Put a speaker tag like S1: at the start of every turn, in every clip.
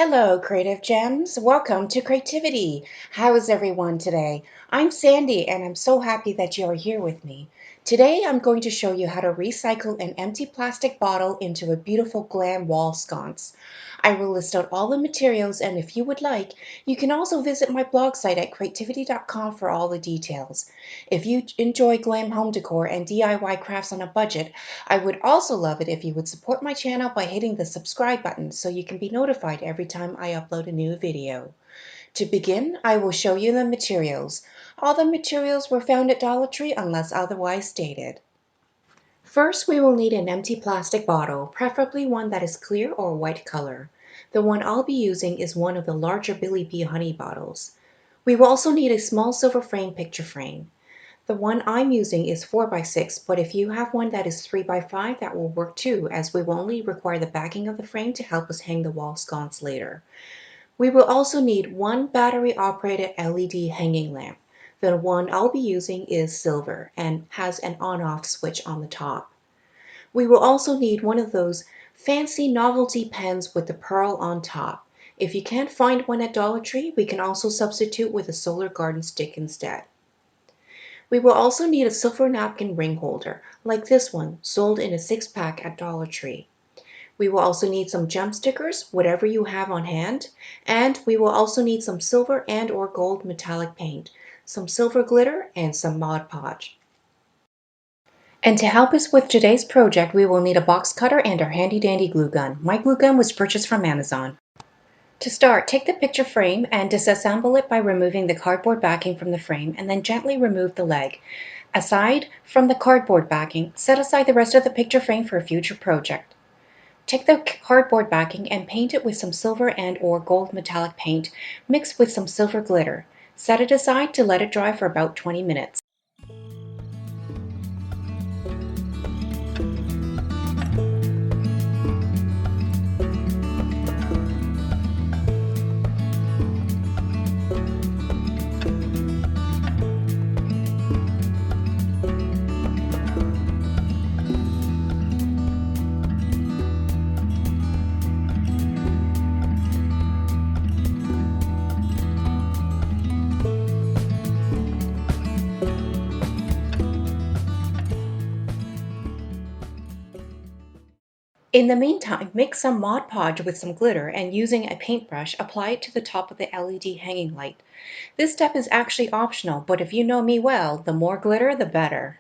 S1: Hello, Creative Gems. Welcome to Creativity. How is everyone today? I'm Sandy, and I'm so happy that you are here with me. Today, I'm going to show you how to recycle an empty plastic bottle into a beautiful glam wall sconce. I will list out all the materials, and if you would like, you can also visit my blog site at creativdiy.com for all the details. If you enjoy glam home decor and DIY crafts on a budget, I would also love it if you would support my channel by hitting the subscribe button so you can be notified every time I upload a new video. To begin, I will show you the materials. All the materials were found at Dollar Tree unless otherwise stated. First, we will need an empty plastic bottle, preferably one that is clear or white color. The one I'll be using is one of the larger Billy Bee honey bottles. We will also need a small silver frame picture frame. The one I'm using is 4x6, but if you have one that is 3x5, that will work too, as we will only require the backing of the frame to help us hang the wall sconce later. We will also need one battery-operated LED hanging lamp. The one I'll be using is silver and has an on-off switch on the top. We will also need one of those fancy novelty pens with the pearl on top. If you can't find one at Dollar Tree, we can also substitute with a solar garden stick instead. We will also need a silver napkin ring holder, like this one, sold in a 6-pack at Dollar Tree. We will also need some gem stickers, whatever you have on hand, and we will also need some silver and or gold metallic paint, some silver glitter, and some Mod Podge. And to help us with today's project, we will need a box cutter and our handy dandy glue gun. My glue gun was purchased from Amazon. To start, take the picture frame and disassemble it by removing the cardboard backing from the frame and then gently remove the leg. Aside from the cardboard backing, set aside the rest of the picture frame for a future project. Take the cardboard backing and paint it with some silver and or gold metallic paint mixed with some silver glitter. Set it aside to let it dry for about 20 minutes. In the meantime, mix some Mod Podge with some glitter and using a paintbrush, apply it to the top of the LED hanging light. This step is actually optional, but if you know me well, the more glitter, the better.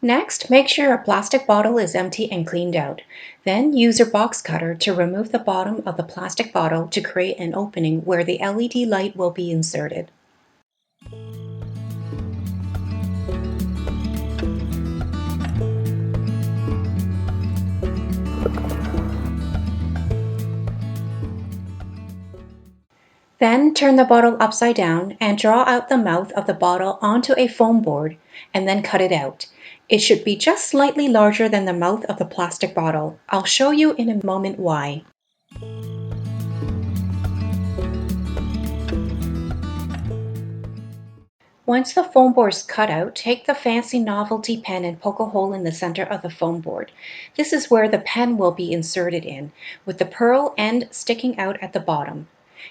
S1: Next, make sure your plastic bottle is empty and cleaned out. Then use your box cutter to remove the bottom of the plastic bottle to create an opening where the LED light will be inserted. Then turn the bottle upside down and draw out the mouth of the bottle onto a foam board and then cut it out. It should be just slightly larger than the mouth of the plastic bottle. I'll show you in a moment why. Once the foam board is cut out, take the fancy novelty pen and poke a hole in the center of the foam board. This is where the pen will be inserted in, with the pearl end sticking out at the bottom.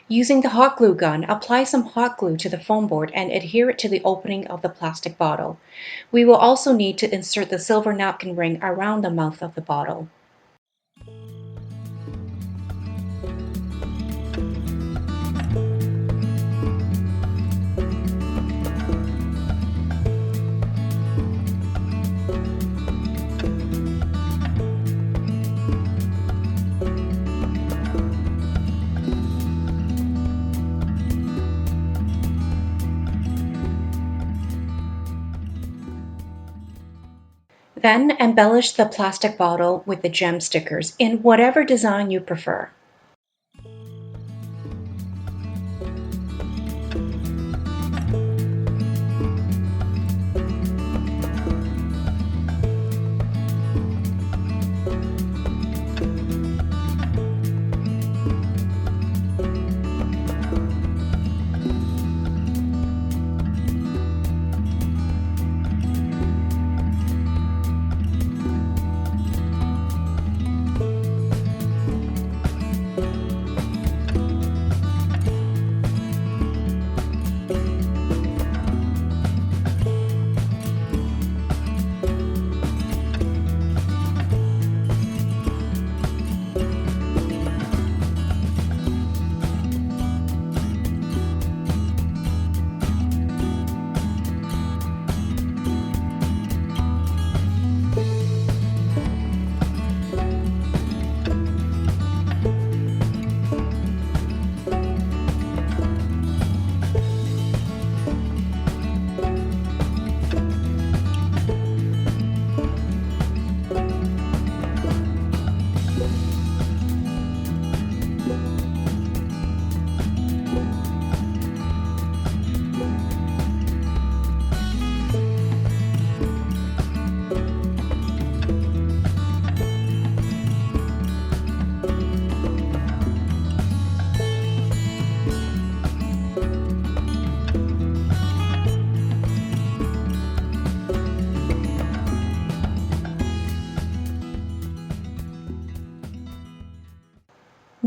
S1: Using the hot glue gun, apply some hot glue to the foam board and adhere it to the opening of the plastic bottle. We will also need to insert the silver napkin ring around the mouth of the bottle. Then embellish the plastic bottle with the gem stickers in whatever design you prefer.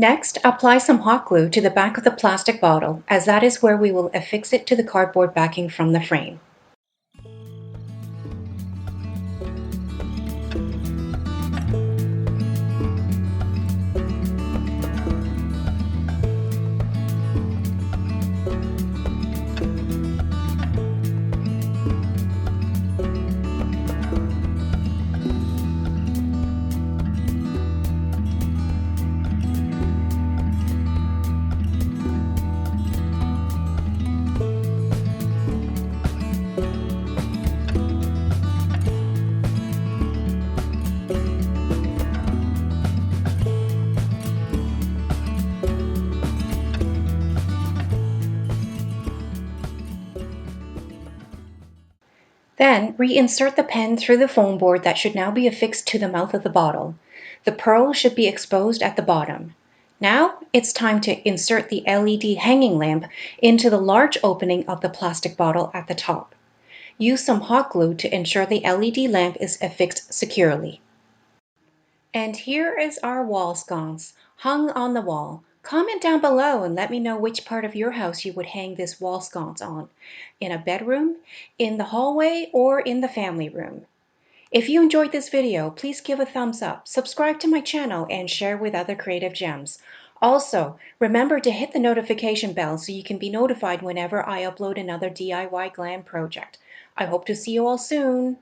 S1: Next, apply some hot glue to the back of the plastic bottle, as that is where we will affix it to the cardboard backing from the frame. Then reinsert the pen through the foam board that should now be affixed to the mouth of the bottle. The pearl should be exposed at the bottom. Now it's time to insert the LED hanging lamp into the large opening of the plastic bottle at the top. Use some hot glue to ensure the LED lamp is affixed securely. And here is our wall sconce, hung on the wall. Comment down below and let me know which part of your house you would hang this wall sconce on. In a bedroom, in the hallway, or in the family room. If you enjoyed this video, please give a thumbs up, subscribe to my channel, and share with other creative gems. Also, remember to hit the notification bell so you can be notified whenever I upload another DIY glam project. I hope to see you all soon.